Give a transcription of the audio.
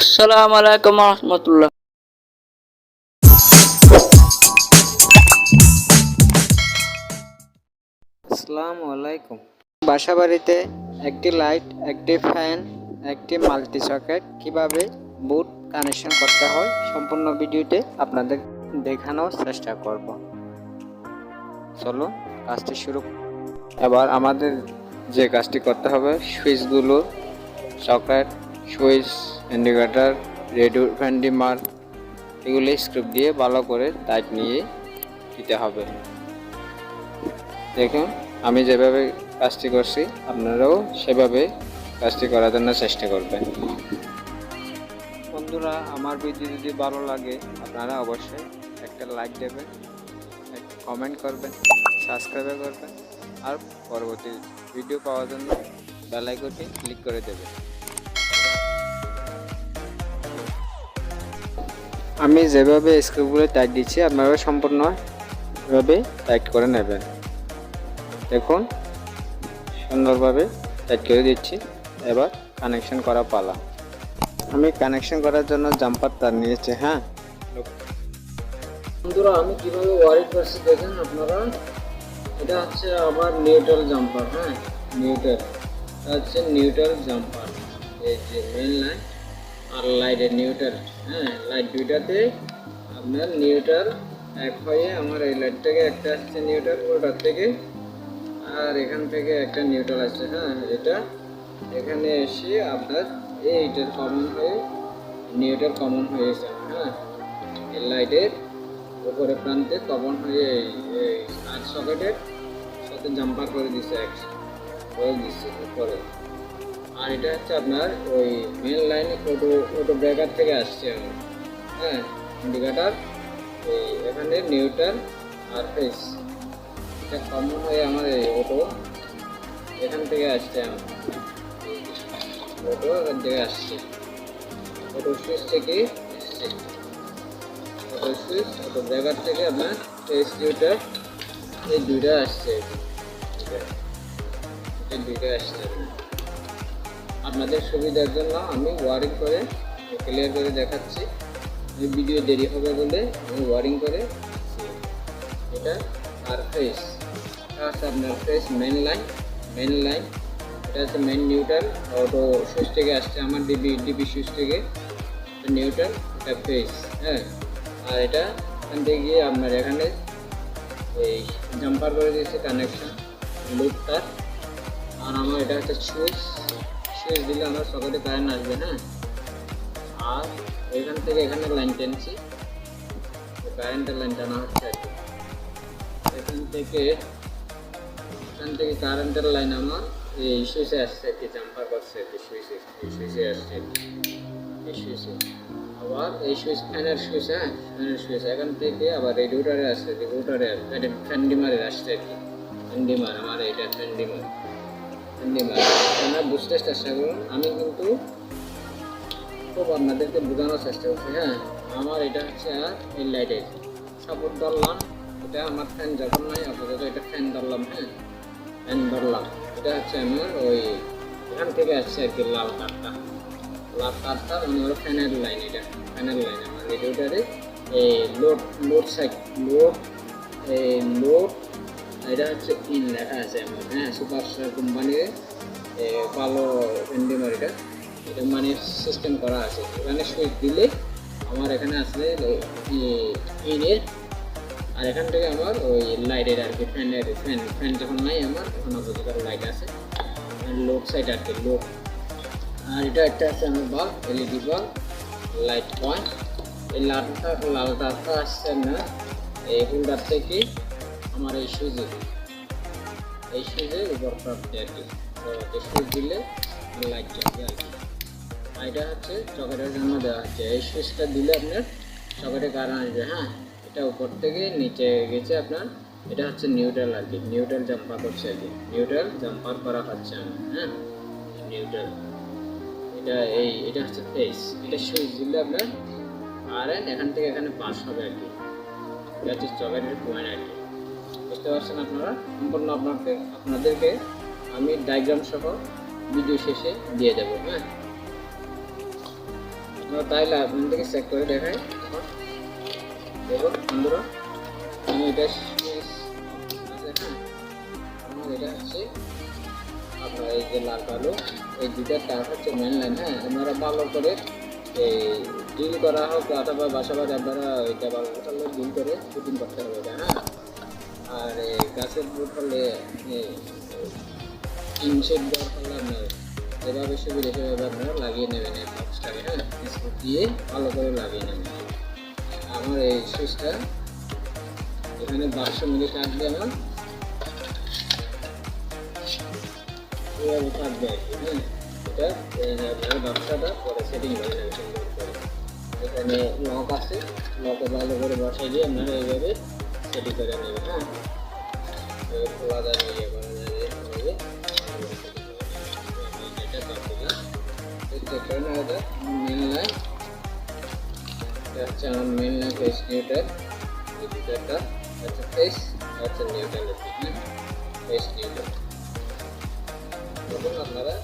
আসসালামু আলাইকুম রহমতুল্লাহ। আসসালামু আলাইকুম। বাসাবাড়িতে একটি লাইট, একটি ফ্যান, একটি মাল্টি সকেট কিভাবে বুট কানেকশন করতে হয় সম্পূর্ণ ভিডিওতে আপনাদের দেখানোর চেষ্টা করব। চলো কাজটি শুরু। এবার আমাদের যে কাজটি করতে হবে, সুইচগুলো, socket, switch, indicator, radio, fan dimmer এগুলো স্ক্রু দিয়ে ভালো করে টাইট নিয়ে দিতে হবে। দেখুন আমি যেভাবে কাজটি করছি আপনারাও সেভাবে কাজটি করার জন্য চেষ্টা করবেন। বন্ধুরা, আমার ভিডিও যদি ভালো লাগে আপনারা অবশ্যই একটা লাইক দেবেন, একটা কমেন্ট করবেন, সাবস্ক্রাইব করবেন আর পরবর্তী ভিডিও পাওয়ার জন্য বেল আইকনটি ক্লিক করে দেবেন। আমি যেভাবে স্ক্রুগুলো টাইট দিচ্ছি আপনারা সম্পূর্ণভাবে টাইট করে নেবেন। দেখুন সুন্দরভাবে টাইট করে দিচ্ছি। এবার কানেকশন করা পালা। আমি কানেকশন করার জন্য জাম্পার তার নিয়েছি। বন্ধুরা, আমি কিভাবে ওয়ারিং করছি দেখেন আপনারা। এটা হচ্ছে আমার নিউট্রাল জাম্পার। নিউট্রাল, এটা হচ্ছে নিউট্রাল জাম্পার। এই যে মেন লাইট আর লাইটের নিউট্রাল। লাইট দুইটাতে আপনার নিউট্রাল এক হয়ে আমার এই লাইট থেকে একটা আসছে নিউট্রাল, ওটার থেকে আর এখান থেকে একটা নিউট্রাল আসছে। এটা এখানে এসে আপনার এইটার কমন হয়ে নিউট্রাল কমন হয়েছে। এই লাইটের উপরে প্রান্তে কমন হয়ে আর সকেটের সাথে জাম্পার করে দিচ্ছে উপরে। আর এটা হচ্ছে আপনার ওই মেন লাইনে অটো ব্রেকার থেকে আসছে আমার। ইন্ডিকেটার এখানে নিউট্রাল আর ফেস এটা কমন হয়ে আমার এই অটো এখান থেকে আসছে। অটো এখান থেকে আসছে, অটো সুইচ থেকে এসছে, অটো সুইচ অটো ব্রেকার থেকে আপনার ফেস নিউট্রাল এই দুইটা আসছে। এই দুইটা আসছে। আপনাদের সুবিধার জন্য আমি ওয়ারিং করে ক্লিয়ার করে দেখাচ্ছি। ভিডিও দেরি হবে বলে আমি ওয়ারিং করে এটা। আর ফেস হচ্ছে আপনার ফেস মেন লাইন এটা হচ্ছে মেন নিউট্রাল, অটো সুইচ থেকে আসছে আমার ডিবি সুইচ থেকে নিউট্রাল, এটা ফেস। আর এটা এখান থেকে গিয়ে আপনার এখানে এই জাম্পার করে দিয়েছে কানেকশন লুপ তার। আর আমার এটা হচ্ছে সুইচ দিলে আমার সকেটে কারেন্ট আসবে। আর এখান থেকে এখানে লাইন টেনছি, কারেন্টের লাইন টানা হচ্ছে আর কি। এখান থেকে কারেন্টের লাইন আমার এই সুইচে আসছে আর কি, জাম্পার করছে আর কি, সুইচে আসছে এই সুইচে। আবার এই সুইচ ফ্যানের সুইচ। ফ্যানের সুইচ এখান থেকে আবার রেডিওটারে আসছে, ফ্যান ডিমারের আসছে আর কি। ফ্যান ডিমার আমার এইটা ফ্যান ডিমার আপনারা বুঝতে চেষ্টা করুন। আমি কিন্তু খুব আপনাদেরকে বোঝানোর চেষ্টা করছি। আমার এটা হচ্ছে এই লাইটের সাপোর্ট ধরলাম, এটা আমার ফ্যান যখন নাই আপাতত এটা ফ্যান ধরলাম। ফ্যান ধরলাম, এটা হচ্ছে আমার ওই এখান থেকে আসছে আর কি লাল তারটা মানে ওর ফ্যানের লাইন। এটা ফ্যানের লাইন আমার রেডিওটারে এই লোড এটা হচ্ছে ইন লেখা আছে আমার। সুপারস্টার কোম্পানির ভালো ফ্যান্ডিমার এটা মানে সিস্টেম করা আছে। এখানে সুইচ দিলে আমার এখানে আসলে ইনের, আর এখান থেকে আমার ওই লাইটের আর কি ফ্যান যখন নাই আমার এখন আপাতত লাইট আছে লোড সাইড আর কি লোড। আর এটা একটা আছে আমার bulb, LED bulb, light point. এই লাল তারটা আসছে না এই হোল্ডার থেকে আমার এই সুইচের উপর প্রাপ্তি আর কি। তো সুইচ দিলে লাইট জ্বলবে আর কি। এটা হচ্ছে সকেটের জন্য দেওয়া হচ্ছে। এই সুইচটা দিলে আপনার সকেটে কারেন্ট আসবে। এটা উপর থেকে নিচে গেছে আপনার। এটা হচ্ছে নিউট্রাল আর কি, নিউট্রাল জাম্পার করছে আর কি, নিউট্রাল জাম্পার করা হচ্ছে আমার। নিউট্রাল এটা হচ্ছে ফেস। এটা সুইচ দিলে আপনার কারেন্ট এখান থেকে এখানে পাস হবে আর কি। এটা হচ্ছে সকেটের পয়েন্ট আর কি। বুঝতে পারছেন আপনারা? সম্পূর্ণ আপনাদেরকে আমি ডায়াগ্রাম সহ ভিডিও শেষে দিয়ে দেবো। আপনারা তাইলে আপনার থেকে চেক করে দেখাই। দেখুন বন্ধুরা, আমি এটা আছে হ্যাঁ, আমার এটা হচ্ছে আপনার এই যে লাল কালো এই দুটার তার হচ্ছে মেন লাইন। হ্যাঁ, আপনারা ভালো করে এই ডিল করা হোক অথবা বাসাবাড়ি আপনারা ওইটা ভালো করে ডিল করে ফিটিং করতে হবে এটা। হ্যাঁ, আর এই গাছের বুট হলে ইনশেড দেওয়ার ফলে আপনার যেভাবে সুবিধা সেভাবে আপনারা লাগিয়ে নেবেন এই বক্সটাকে। হ্যাঁ, স্ক্রু দিয়ে ভালো করে লাগিয়ে নেবেন। আমার এই সুইচটা এখানে 1200 মিলি কাটবে, আমার এভাবে কাটবে আর কি। হ্যাঁ, এটা আপনার ব্যবসাটা পরে সেটিং করে নেবে সুন্দর করে। এখানে লক আছে, লকে ভালো করে বসাই দিয়ে আপনারা এইভাবে সেটিং করে নেবেন। হ্যাঁ, খোলা যায় ইয়ে করা যায় এইভাবে এটা কাটবে। চেক করে নেওয়া যায় মেন লাইন, এটা হচ্ছে আমার মেন লাইন ফেস নিউট্রাল, এই দুটো হচ্ছে ফেস হচ্ছে নিউট্রাল, ফেস নিউট্রাল। তখন আপনারা